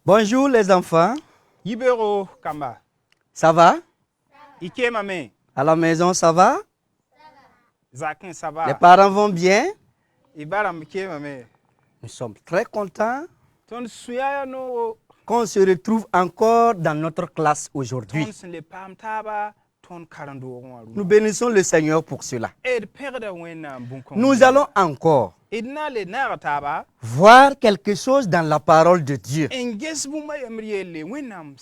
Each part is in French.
Bonjour les enfants, Yibero Kamba. ça va? Ike Mame. À la maison, ça va? Zakin, ça va. Les parents vont bien? Ibaram Ike Mame. Nous sommes très contents Ton suya no. qu'on se retrouve encore dans notre classe aujourd'hui. Ton sen le pam taba. Ton karando. Nous bénissons le Seigneur pour cela. Ed perda wena bunkon. Nous allons encore Edna le nara taba. voir quelque chose dans la parole de Dieu. Enges buma yamriele wenam.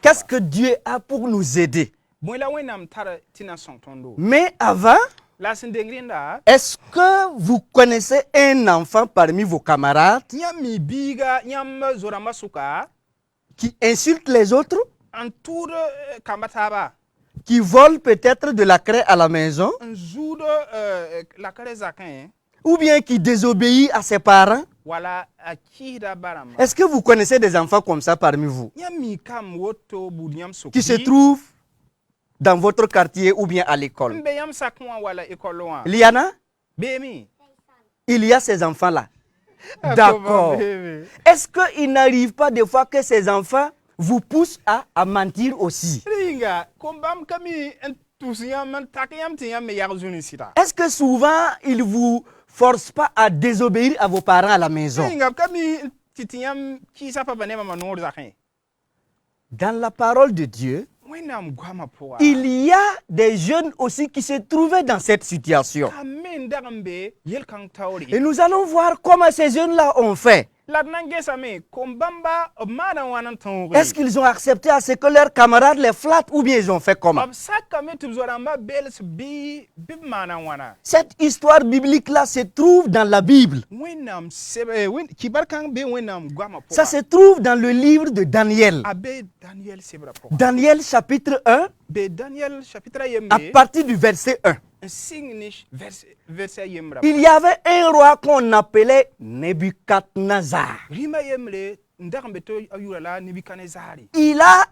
Qu'est-ce que Dieu a pour nous aider? Mwela wenam tara tina son tondo. Mais avant, La sendengrinda. est-ce que vous connaissez un enfant parmi vos camarades Nyami biga nyam zorama suka. qui insulte les autres, Antour kamba taba. qui vole peut-être de la craie à la maison, Nzudo la kare zakin. ou bien qui désobéit à ses parents? Wala akida barama. Est-ce que vous connaissez des enfants comme ça parmi vous, Nyami kam woto budiam soki. qui se trouvent dans votre quartier ou bien à l'école? Mbe yam sakwa wala ekoloa. Il y en a? Bemi. Il y a ces enfants-là. D'accord. Est-ce qu'il n'arrive pas des fois que ces enfants vous poussent à mentir aussi? Ringa kombam kami enthousiasme takayam tiyam me yarzuni sita. Est-ce que souvent ils vous forcent pas à désobéir à vos parents à la maison? Ringa kami titiyam kisa pa banema manor zakin. Dans la parole de Dieu, Wenam gwama poa. il y a des jeunes aussi qui se trouvaient dans cette situation. Amen dagambe yel kang taori. Et nous allons voir comment ces jeunes-là ont fait. La nange same kombamba mana wanan taori. Est-ce qu'ils ont accepté à ce que leurs camarades les flattent ou bien ils ont fait comment? Ab sakame tubzoramba bels bi mana wana. Cette histoire biblique-là se trouve dans la Bible. Wenam sebe wen kibar kang be wenam gwama poa. Ça se trouve dans le livre de Daniel. Abe Daniel sebra poa. Daniel chapitre 1, Be Daniel chapitre à yembe. partir du verset 1. Un signe verset yemra. Il y avait un roi qu'on appelait Nebuchadnezzar. Rima yemle ndagambe to ayurala Nebuchadnezzari. Il a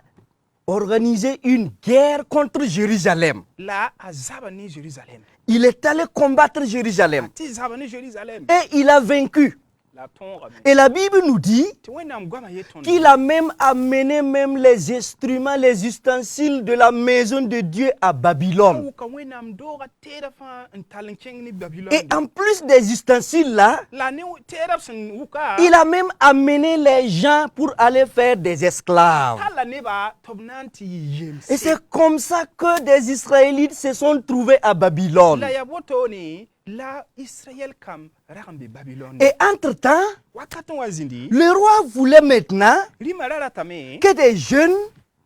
organisé une guerre contre Jérusalem. La azaba ni Jérusalem. Il est allé combattre Jérusalem Ti zaba ni Jérusalem. et il a vaincu. La ton Et la Bible nous dit ti wenam gwama yeton. qu'il a même amené même les instruments, les ustensiles de la maison de Dieu à Babylone. Ka wenam dora teda fa ntalenkeng ni Babylone. Et en plus des ustensiles là, La ne teda sen uka. il a même amené les gens pour aller faire des esclaves. Hala ne ba tobnanti yem. Et c'est comme ça que des Israélites se sont trouvés à Babylone. La yaboto ni la Israël kam ragambe Babylone. Et entre-temps, Wakaton wazindi. le roi voulait maintenant Rima rara tame. que des jeunes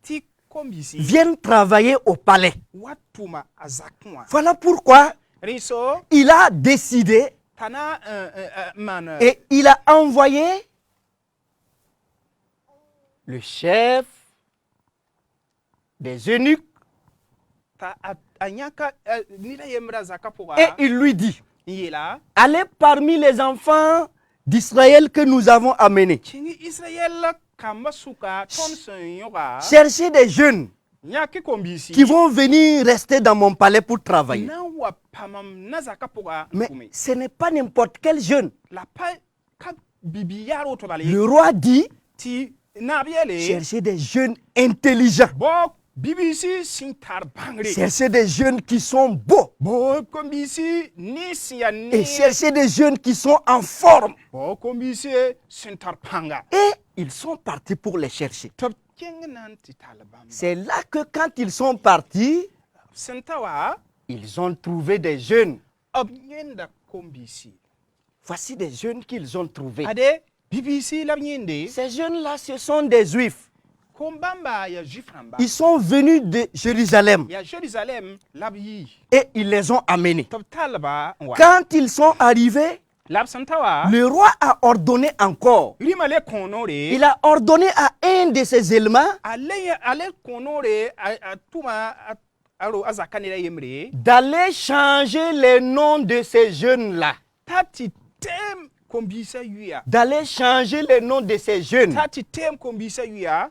Ti kombisi. viennent travailler au palais. Watuma azakwa. Voilà pourquoi Riso il a décidé tana man. et il a envoyé le chef des eunuques Ta anyaka nila yemra zakapoa. et il lui dit, Yela. allez parmi les enfants d'Israël que nous avons amenés, Chingi Israël kamasuka tonson yoga. cherchez des jeunes Nyaki kombisi. qui vont venir rester dans mon palais pour travailler. Na wa pamam na zakapoa. Mais ce n'est pas n'importe quel jeune. La pa ka bibiyaro to bali. Le roi dit, Ti nabiele. cherchez des jeunes intelligents, Bo BBC sintar bangre. cherchez des jeunes qui sont beaux Bo kombisi ni siya ni. et cherchez des jeunes qui sont en forme. Bo kombisi sintar panga. Et ils sont partis pour les chercher. Top kengenan ti talabam. C'est là que quand ils sont partis, Sentawa ils ont trouvé des jeunes. obnyenda kombisi. Voici des jeunes qu'ils ont trouvés. Ade BBC labnyende. Ces jeunes-là, ce sont des juifs. Kombamba ya jiframba. Ils sont venus de Jérusalem Ya Jérusalem labyi. et ils les ont amenés. Top talaba wa. Quand ils sont arrivés, Lab santawa. le roi a ordonné encore. Rimale konore. Il a ordonné à un de ses éléments Ale konore atuma aro azakanira yemre. d'aller changer les noms de ces jeunes-là. Tati tem kombisa yuya. D'aller changer les noms de ces jeunes. Tati tem kombisa yuya.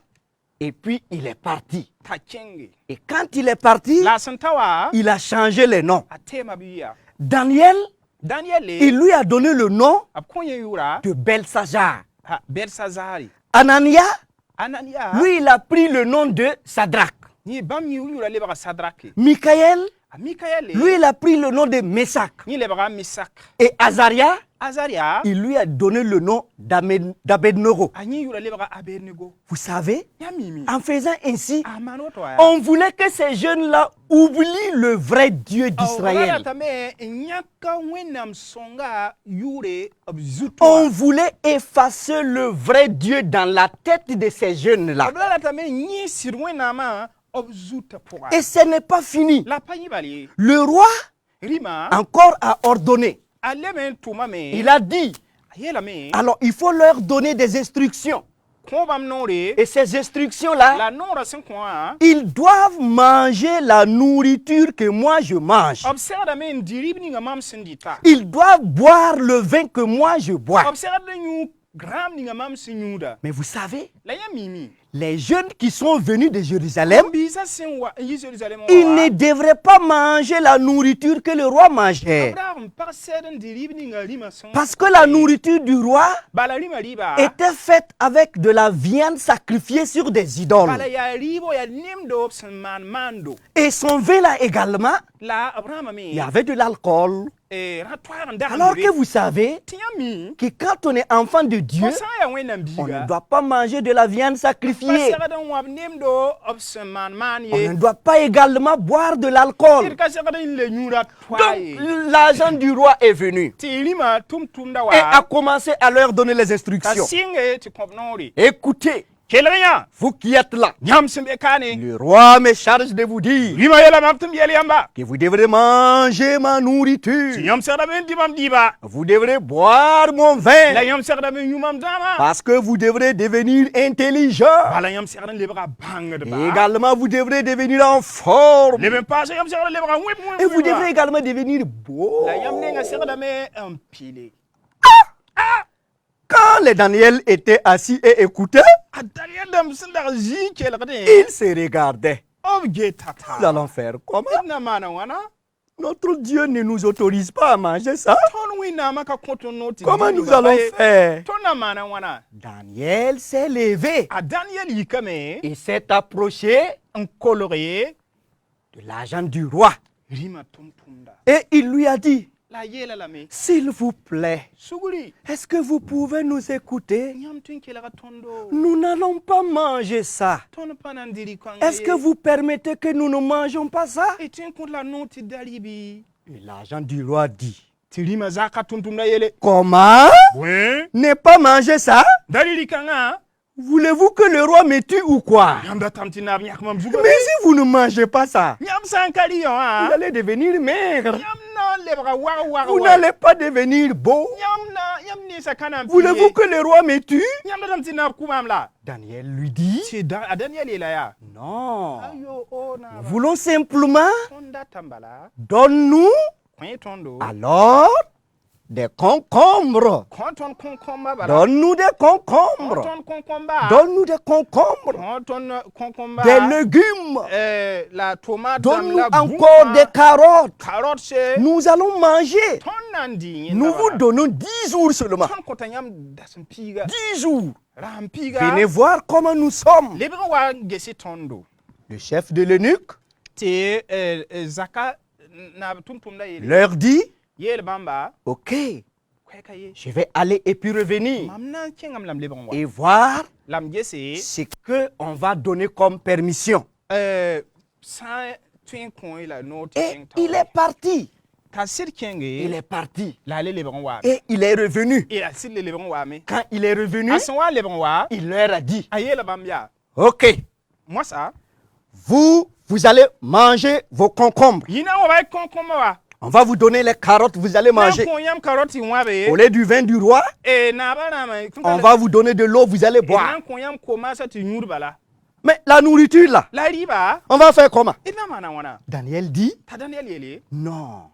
Et puis il est parti. Ta chenge. Et quand il est parti, La santawa. il a changé les noms. Atema biya. Daniel, Daniel il lui a donné le nom apkonye yura. de Belshazzar. Belsazari. Anania, Anania. lui, il a pris le nom de Sadrach. Ni bam yu yu la lebara Sadraki. Michael, Mikael. lui, il a pris le nom de Meshach. Ni lebara Misak. Et Azaria, Azaria. il lui a donné le nom d'Abednego. Ani yu la lebara Abednego. Vous savez, Yamimi. en faisant ainsi, Amano toya. on voulait que ces jeunes-là oublient le vrai Dieu d'Israël. On voulait effacer le vrai Dieu dans la tête de ces jeunes-là. Et ce n'est pas fini. Le roi encore a ordonné. Il a dit, alors il faut leur donner des instructions. Et ces instructions-là, ils doivent manger la nourriture que moi je mange. Ils doivent boire le vin que moi je bois. Mais vous savez, les jeunes qui sont venus de Jérusalem, ils ne devraient pas manger la nourriture que le roi mangeait. Parce que la nourriture du roi était faite avec de la viande sacrifiée sur des idoles. Et son vin là également, il y avait de l'alcool. Alors que vous savez que quand on est enfant de Dieu, on ne doit pas manger de la viande sacrifiée. On ne doit pas également boire de l'alcool. Donc l'agent du roi est venu et a commencé à leur donner les instructions. Écoutez, vous qui êtes là, le roi me charge de vous dire que vous devrez manger ma nourriture. Vous devrez boire mon vin. Parce que vous devrez devenir intelligent. Et également, vous devrez devenir en forme. Et vous devrez également devenir beau. Quand les Daniel étaient assis et écoutaient, ils se regardaient. Nous allons faire comment? Notre Dieu ne nous autorise pas à manger ça. Comment nous allons faire? Daniel s'est levé et s'est approché de l'agent du roi. Et il lui a dit, s'il vous plaît, est-ce que vous pouvez nous écouter? Nous n'allons pas manger ça. Est-ce que vous permettez que nous ne mangeons pas ça? Et l'agent du roi dit, comment? Ne pas manger ça? Voulez-vous que le roi me tue ou quoi? Mais si vous ne mangez pas ça, vous allez devenir maigre. Vous n'allez pas devenir beau. Voulez-vous que le roi me tue? Daniel lui dit, non. Nous voulons simplement, donne-nous alors des concombres. Donne-nous des concombres. Donne-nous des concombres. Des légumes. Donne-nous encore des carottes. Nous allons manger. Nous vous donnons 10 jours seulement. 10 jours. Venez voir comment nous sommes. Le chef de l'eunuque leur dit, ok, je vais aller et puis revenir et voir ce qu'on va donner comme permission. Et il est parti. Il est parti. Et il est revenu. Quand il est revenu, il leur a dit, ok, vous allez manger vos concombres. On va vous donner les carottes, vous allez manger. Au lieu du vin du roi, on va vous donner de l'eau, vous allez boire. Mais la nourriture là, on va faire comment? Daniel dit, non,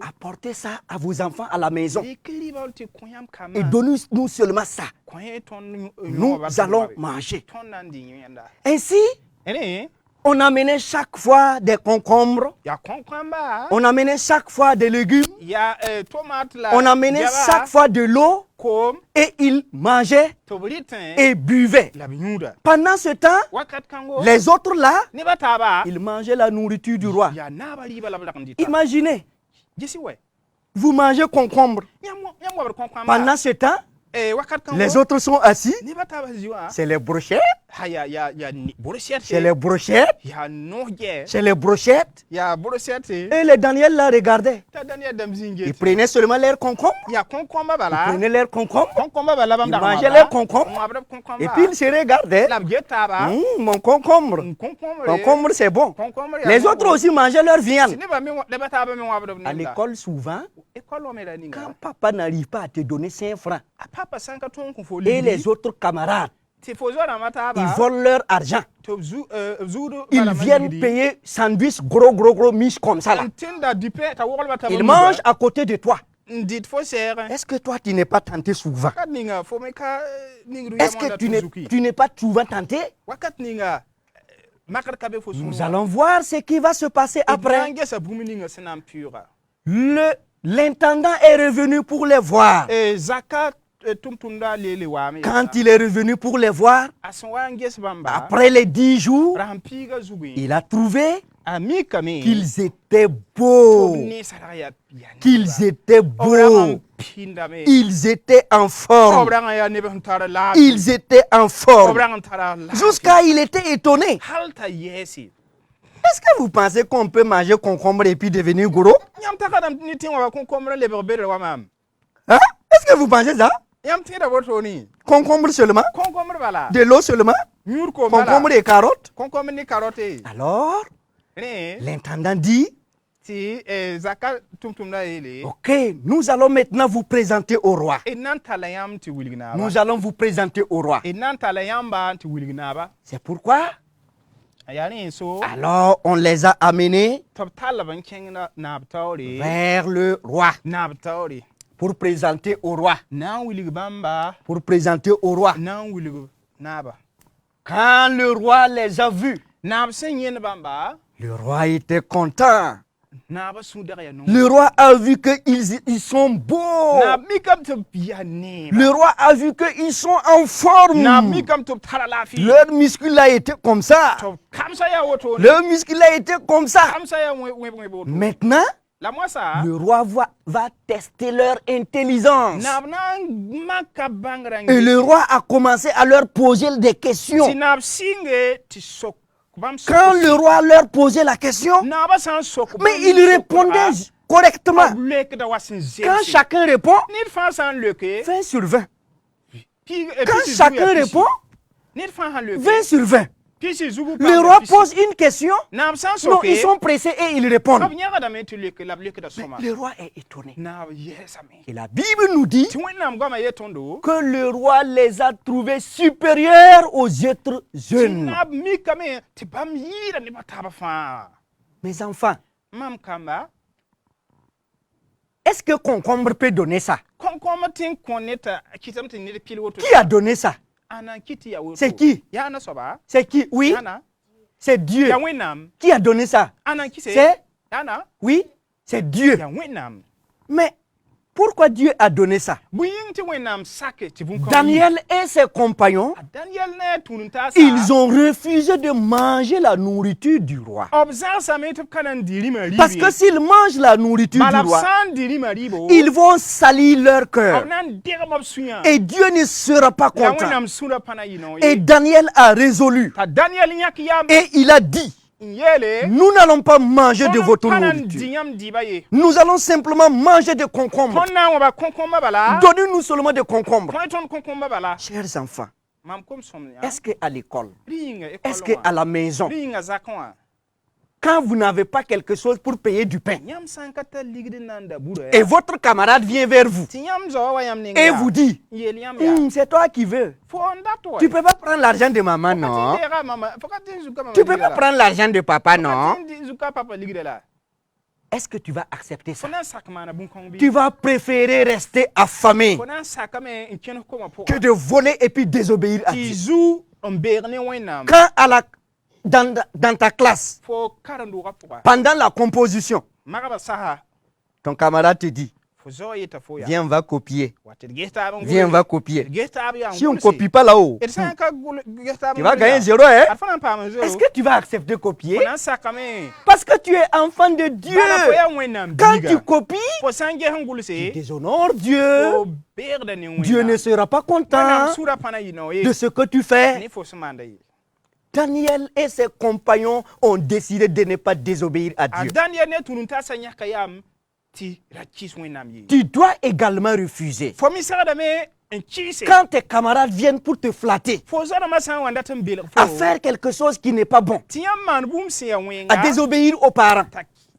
apportez ça à vos enfants à la maison et donnez-nous seulement ça. Nous allons manger. Ainsi, On amenait chaque fois des concombres. On amenait chaque fois des légumes. On amenait chaque fois de l'eau. Et ils mangeaient et buvaient. Pendant ce temps, les autres là, ils mangeaient la nourriture du roi. Imaginez, vous mangez concombre. Pendant ce temps, les autres sont assis. C'est les brochettes. C'est les brochettes. C'est les brochettes. Et les Daniel là regardaient. Ils prenaient seulement leurs concombres. Ils prenaient leurs concombres. Ils mangeaient leurs concombres. Et puis ils se regardaient. Mon concombre. Concombre c'est bon. Les autres aussi mangeaient leur viande. À l'école souvent, quand papa n'arrive pas à te donner 5 francs, et les autres camarades, ils volent leur argent. Ils viennent payer sandwich gros miche comme ça là. Ils mangent à côté de toi. Est-ce que toi tu n'es pas tenté souvent? Est-ce que tu n'es pas souvent tenté? Nous allons voir ce qui va se passer après. L'intendant est revenu pour les voir. Quand il est revenu pour les voir, après les 10 jours, il a trouvé qu'ils étaient beaux. Qu'ils étaient beaux. Ils étaient en forme. Ils étaient en forme. Jusqu'à il était étonné. Est-ce que vous pensez qu'on peut manger concombre et puis devenir gros? Hein? Est-ce que vous pensez ça? Concombre seulement? De l'eau seulement? Concombre et carottes? Alors, l'intendant dit, ok, nous allons maintenant vous présenter au roi. Nous allons vous présenter au roi. C'est pourquoi alors on les a amenés vers le roi pour présenter au roi. Pour présenter au roi. Quand le roi les a vus, le roi était content. Le roi a vu qu'ils sont beaux. Le roi a vu qu'ils sont en forme. Leur muscle a été comme ça. Leur muscle a été comme ça. Maintenant, le roi va tester leur intelligence. Et le roi a commencé à leur poser des questions. Quand le roi leur posait la question, mais ils répondaient correctement. Quand chacun répond, 20 sur 20. Quand chacun répond, 20 sur 20. Le roi pose une question, non, ils sont pressés et ils répondent. Mais le roi est étonné. Et la Bible nous dit que le roi les a trouvés supérieurs aux autres jeunes. Mes enfants, est-ce que concombre peut donner ça? Qui a donné ça? C'est qui? C'est qui? Oui. C'est Dieu. Qui a donné ça? C'est? Oui, c'est Dieu. Mais pourquoi Dieu a donné ça? Daniel et ses compagnons, ils ont refusé de manger la nourriture du roi. Parce que s'ils mangent la nourriture du roi, ils vont salir leur cœur. Et Dieu ne sera pas content. Et Daniel a résolu. Et il a dit, nous n'allons pas manger de votre nourriture. Nous allons simplement manger des concombres. Donnez-nous seulement des concombres. Chers enfants, est-ce qu'à l'école, est-ce qu'à la maison, quand vous n'avez pas quelque chose pour payer du pain, et votre camarade vient vers vous et vous dit, c'est toi qui veux. Tu ne peux pas prendre l'argent de maman, non? Tu ne peux pas prendre l'argent de papa, non? Est-ce que tu vas accepter ça? Tu vas préférer rester affamé que de voler et puis désobéir à Dieu. Quand à la dans ta classe, pendant la composition, ton camarade te dit, viens, on va copier. Viens, on va copier. Si on ne copie pas là-haut, tu vas gagner 0. Hein? Est-ce que tu vas accepter de copier? Parce que tu es enfant de Dieu. Quand tu copies, tu déshonores Dieu. Dieu ne sera pas content de ce que tu fais. Daniel et ses compagnons ont décidé de ne pas désobéir à Dieu. Tu dois également refuser. Quand tes camarades viennent pour te flatter, à faire quelque chose qui n'est pas bon, à désobéir aux parents,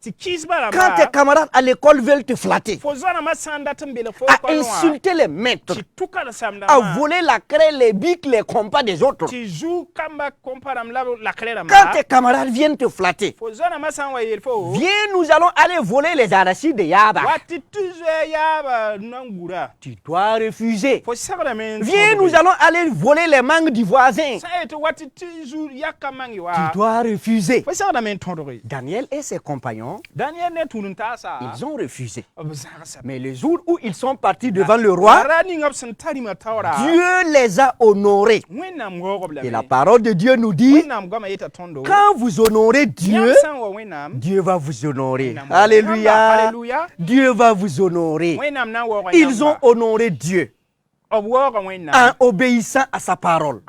quand tes camarades à l'école veulent te flatter, à insulter les maîtres, à voler la craie, les bics, les compas des autres, quand tes camarades viennent te flatter, viens, nous allons aller voler les arachides de Yaba. Tu dois refuser. Viens, nous allons aller voler les mangues du voisin. Tu dois refuser. Daniel et ses compagnons, ils ont refusé. Mais le jour où ils sont partis devant le roi, Dieu les a honorés. Et la parole de Dieu nous dit, quand vous honorez Dieu, Dieu va vous honorer. Alléluia. Dieu va vous honorer. Ils ont honoré Dieu en obéissant à sa parole.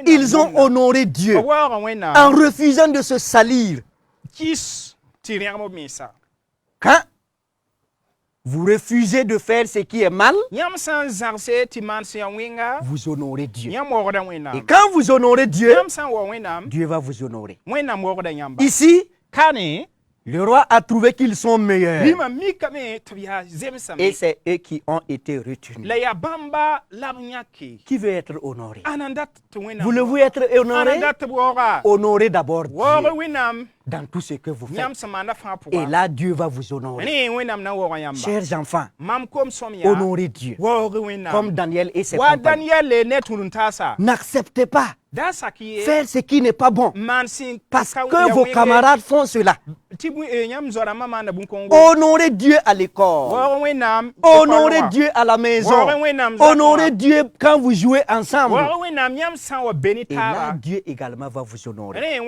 Ils ont honoré Dieu en refusant de se salir. Quand vous refusez de faire ce qui est mal, vous honorez Dieu. Et quand vous honorez Dieu, Dieu va vous honorer. Ici, le roi a trouvé qu'ils sont meilleurs. Et c'est eux qui ont été retenus. Qui veut être honoré? Voulez-vous être honoré? Honorez d'abord Dieu dans tout ce que vous faites. Et là, Dieu va vous honorer. Chers enfants, honorez Dieu comme Daniel et ses compagnons. N'acceptez pas faire ce qui n'est pas bon parce que vos camarades font cela. Honorez Dieu à l'école. Honorez Dieu à la maison. Honorez Dieu quand vous jouez ensemble. Et là, Dieu également va vous honorer.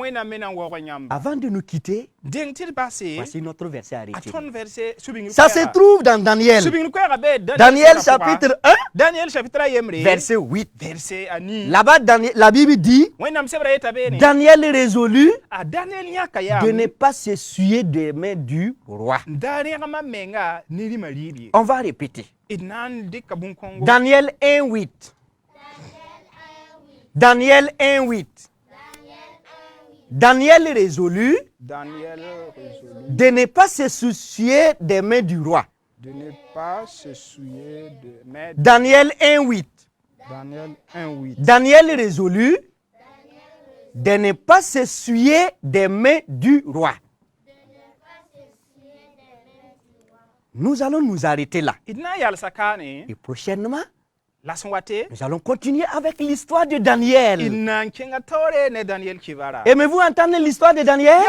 Avant de nous quitter, voici notre verset arrêté. Ça se trouve dans Daniel. Daniel chapitre 1, verset 8. Là-bas, la Bible dit, Daniel résolut de ne pas s'essuyer des mains du roi. On va répéter. Daniel 1:8. Daniel 1:8. Daniel résolut de ne pas se soucier des mains du roi. Daniel 1:8. Daniel résolut de ne pas s'essuyer des mains du roi. Nous allons nous arrêter là. Et prochainement, nous allons continuer avec l'histoire de Daniel. Aimez-vous entendre l'histoire de Daniel?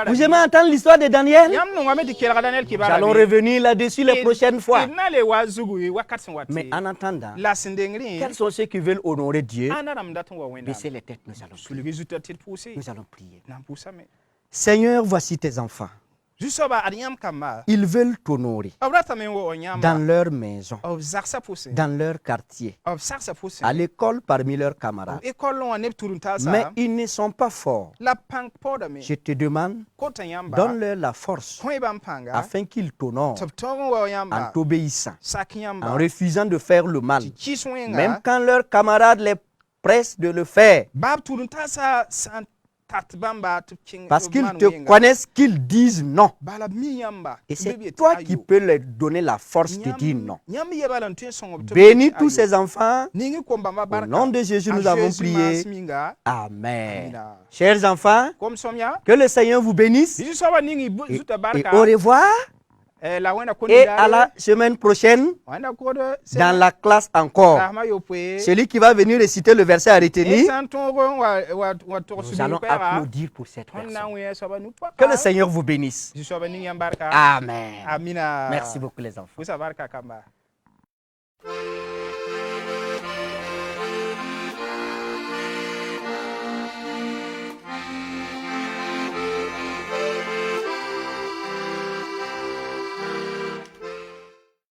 Vous aimez entendre l'histoire de Daniel? Nous allons revenir là-dessus les prochaines fois. Mais en attendant, quels sont ceux qui veulent honorer Dieu? Baissez les têtes, nous allons prier. Seigneur, voici tes enfants. Ils veulent t'honorer dans leur maison, dans leur quartier, à l'école parmi leurs camarades. Mais ils ne sont pas forts. Je te demande, donne-leur la force afin qu'ils t'honorent en t'obéissant, en refusant de faire le mal, même quand leurs camarades les pressent de le faire. Parce qu'ils te connaissent, qu'ils disent non. Et c'est toi qui peux leur donner la force de dire non. Bénis tous ces enfants. Au nom de Jésus, nous avons prié. Amen. Chers enfants, que le Seigneur vous bénisse. Et au revoir. Et à la semaine prochaine, dans la classe encore, celui qui va venir réciter le verset à retenir, nous allons applaudir pour cette personne. Que le Seigneur vous bénisse. Amen. Merci beaucoup les enfants.